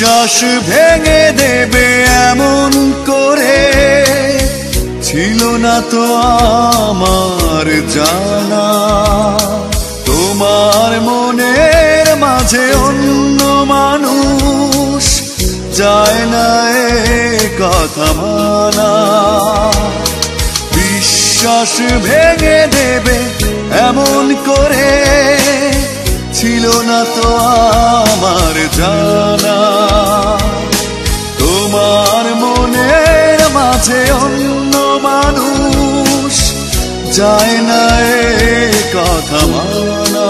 বিশ্বাস ভেঙে দেবে এমন করে ছিল না তো আমার জানা। তোমার মনের মাঝে অন্য মানুষ যায় না এ কথা মানা। বিশ্বাস ভেঙে দেবে এমন করে ছিল না তো আমার জানা। তোমার মনের মাঝে অন্য মানুষ যায় না এ কথা মানা।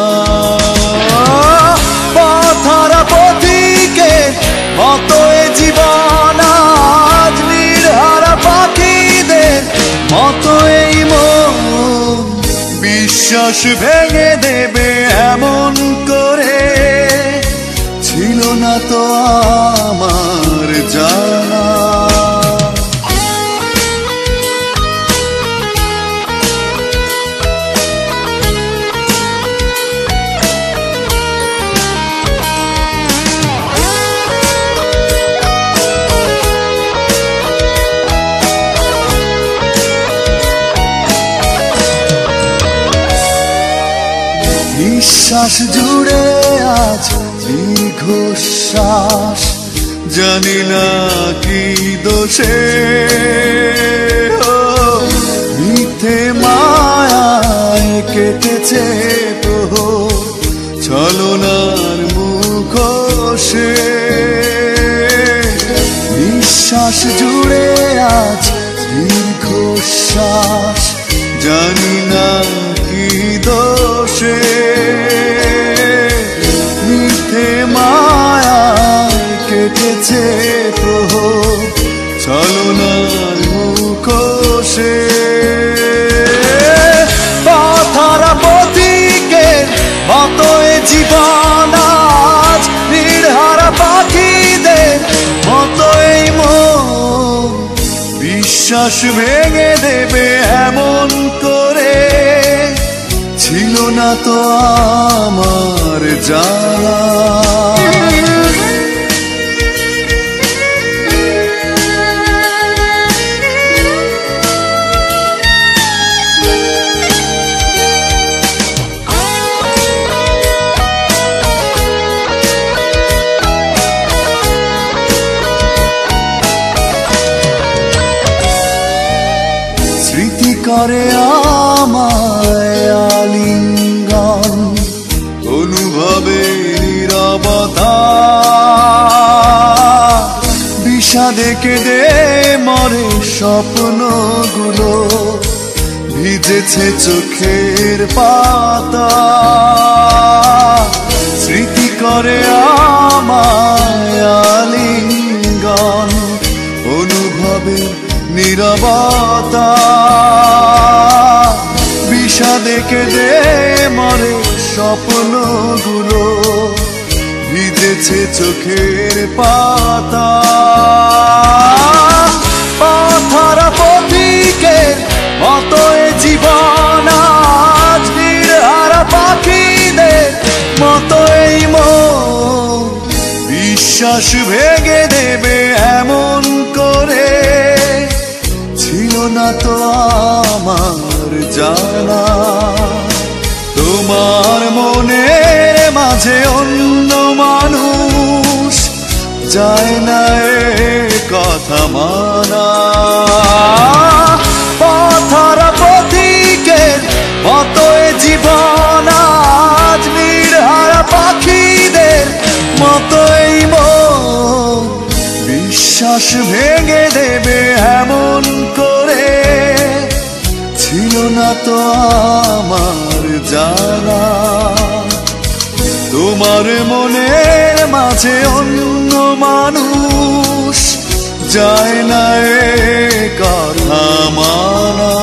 পথহারা পথিকে মতো এ জীবন আজ নির্হারা পাখিদের মতো এই মন। বিশ্বাস ভেঙে দেবে এমন করে ছিল না তো আমার জানা। নিঃশ্বাস জুড়ে আজ দীর্ঘশ্বাস জানি না কি দোষে। মিথ্যে মায়ায় কেটেছে প্রহর ছলনার মুখোশে। নিঃশ্বাস জুড়ে আজ দীর্ঘশ্বাস জানি না কি দোষে। মিথ্যে মায়ায় কেটেছে প্রহর ছলনার মুখোশে। পথহারা পথিকের মতো এ জীবন আজ নির্হারা পাখিদের মতো এই মন। বিশ্বাস ভেঙে দেবে এমন করে ছিল না তো আমার জানা। স্মৃতি করে আমায় আলিঙ্গন অনুভবে নীরবতা। বিষাদে কেঁদে মরে স্বপ্নগুলো ভিজেছে চোখের পাতা। স্মৃতি করে আমায় আলিঙ্গন অনুভবে নীরবতা। বিষাদে কেঁদে মরে স্বপ্নগুলো ভিজেছে চোখের পাতা। পথহারা পথিকের মতো এ জীবন আজ নির্হারা পাখিদের মতো এই মন। বিশ্বাস ভেঙে দেবে এমন করে ছিল না তো আমার জানা। তোমার মনের মাঝে অন্য মানুষ যায় না এ কথা মানা। পথহারা পথিকের মতো এ জীবন আজ নির্হারা পাখিদের মতো এই মন। বিশ্বাস ভেঙে দেবে এমন করে ছিল না তো আমার জানা। তোমার মনের মাঝে অন্য মানুষ যায় না এ কথা মানা।